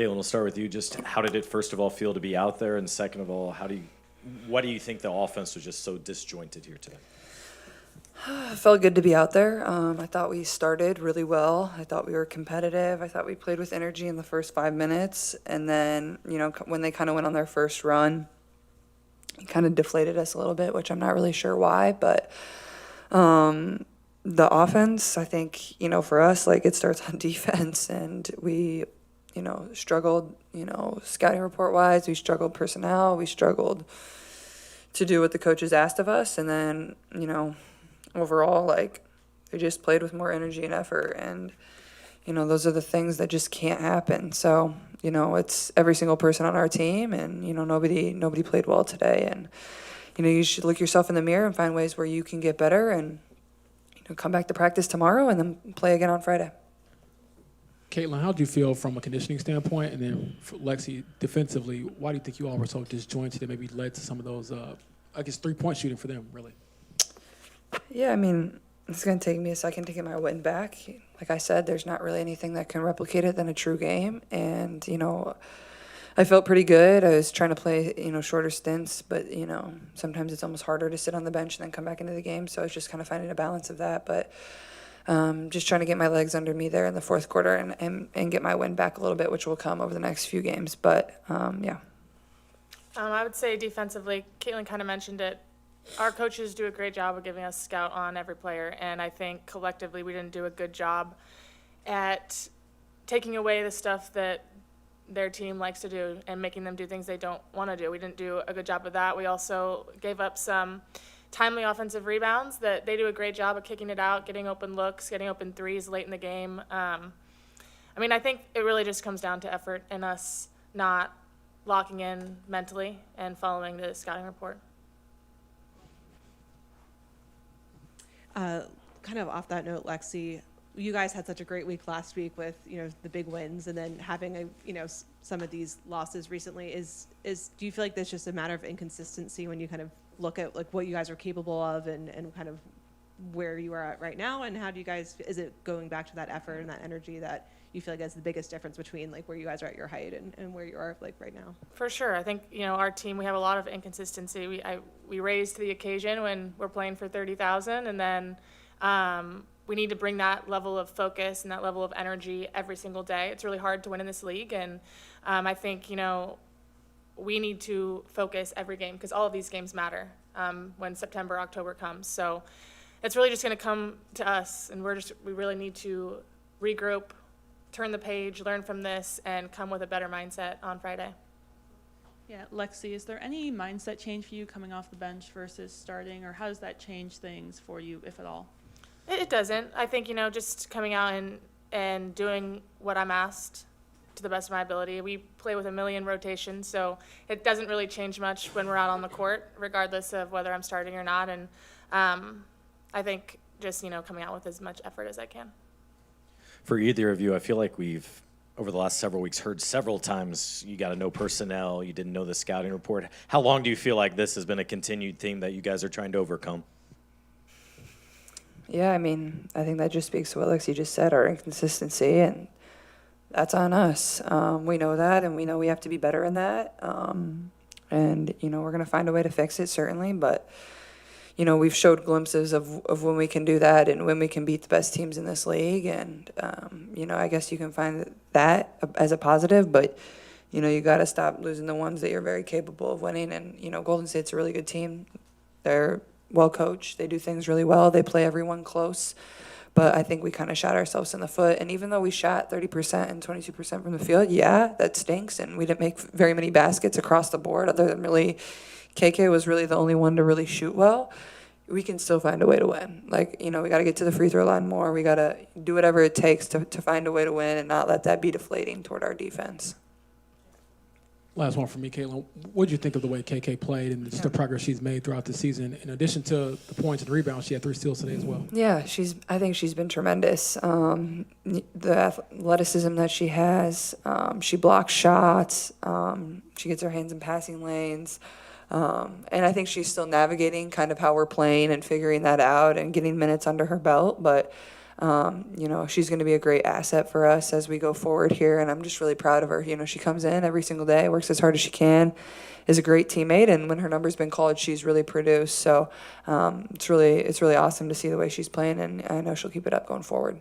Caitlin, we'll start with you. Just how did it, first of all, feel to be out there? And second of all, what do you think the offense was just so disjointed here today? It felt good to be out there. I thought we started really well. I thought we were competitive. I thought we played with energy in the first 5 minutes. And then, when they kind of went on their first run, it kind of deflated us a little bit, which I'm not really sure why. But the offense, I think, for us, it starts on defense. And we, struggled, scouting report-wise. We struggled personnel. We struggled to do what the coaches asked of us. And then, overall, we just played with more energy and effort, and those are the things that just can't happen. So it's every single person on our team, and nobody played well today, and you should look yourself in the mirror and find ways where you can get better, and come back to practice tomorrow and then play again on Friday. Caitlin, how do you feel from a conditioning standpoint, and then for Lexie defensively? Why do you think you all were so disjointed that maybe led to some of those, 3-point shooting for them, really? Yeah, it's going to take me a second to get my win back. Like I said, there's not really anything that can replicate it than a true game. And, I felt pretty good. I was trying to play, shorter stints, but, sometimes it's almost harder to sit on the bench and then come back into the game. So I was just kind of finding a balance of that. But just trying to get my legs under me there in the fourth quarter and get my win back a little bit, which will come over the next few games. But, yeah. I would say defensively, Caitlin kind of mentioned it. Our coaches do a great job of giving us scout on every player, and I think collectively we didn't do a good job at taking away the stuff that their team likes to do and making them do things they don't want to do. We didn't do a good job of that. We also gave up some timely offensive rebounds that they do a great job of kicking it out, getting open looks, getting open threes late in the game. I think it really just comes down to effort and us not locking in mentally and following the scouting report. Kind of off that note, Lexie, you guys had such a great week last week with, the big wins, and then having some of these losses recently. Do you feel like that's just a matter of inconsistency when you kind of look at what you guys are capable of and kind of where you are at right now? And how do you guys, is it going back to that effort and that energy that you feel like is the biggest difference between where you guys are at your height and where you are right now? For sure. I think, our team, we have a lot of inconsistency. We raise to the occasion when we're playing for 30,000, and then we need to bring that level of focus and that level of energy every single day. It's really hard to win in this league, and I think, we need to focus every game because all of these games matter when September, October comes. So it's really just going to come to us, and we really need to regroup, turn the page, learn from this, and come with a better mindset on Friday. Yeah, Lexie, is there any mindset change for you coming off the bench versus starting, or how does that change things for you, if at all? It doesn't. I think, just coming out and doing what I'm asked to the best of my ability. We play with a million rotations, so it doesn't really change much when we're out on the court, regardless of whether I'm starting or not. And I think just, coming out with as much effort as I can. For either of you, I feel like we've, over the last several weeks, heard several times you got to know personnel, you didn't know the scouting report. How long do you feel like this has been a continued theme that you guys are trying to overcome? Yeah, I think that just speaks to what Lexie just said, our inconsistency, and that's on us. We know that, and we know we have to be better in that. And, we're going to find a way to fix it, certainly, but we've showed glimpses of when we can do that and when we can beat the best teams in this league. And, I guess you can find that as a positive, but, you got to stop losing the ones that you're very capable of winning. And, Golden State's a really good team. They're well coached. They do things really well. They play everyone close. But I think we kind of shot ourselves in the foot. And even though we shot 30% and 22% from the field, yeah, that stinks. And we didn't make very many baskets across the board other than really KK was really the only one to really shoot well. We can still find a way to win. We got to get to the free throw line more. We got to do whatever it takes to find a way to win and not let that be deflating toward our defense. Last one for me, Caitlin. What did you think of the way KK played and just the progress she's made throughout the season? In addition to the points and rebounds, she had 3 steals today as well. Yeah, I think she's been tremendous. The athleticism that she has, she blocks shots, she gets her hands in passing lanes. And I think she's still navigating kind of how we're playing and figuring that out and getting minutes under her belt. But You know, she's going to be a great asset for us as we go forward here, and I'm just really proud of her. You know, she comes in every single day, works as hard as she can, is a great teammate, and when her number's been called, she's really produced. So it's really awesome to see the way she's playing, and I know she'll keep it up going forward.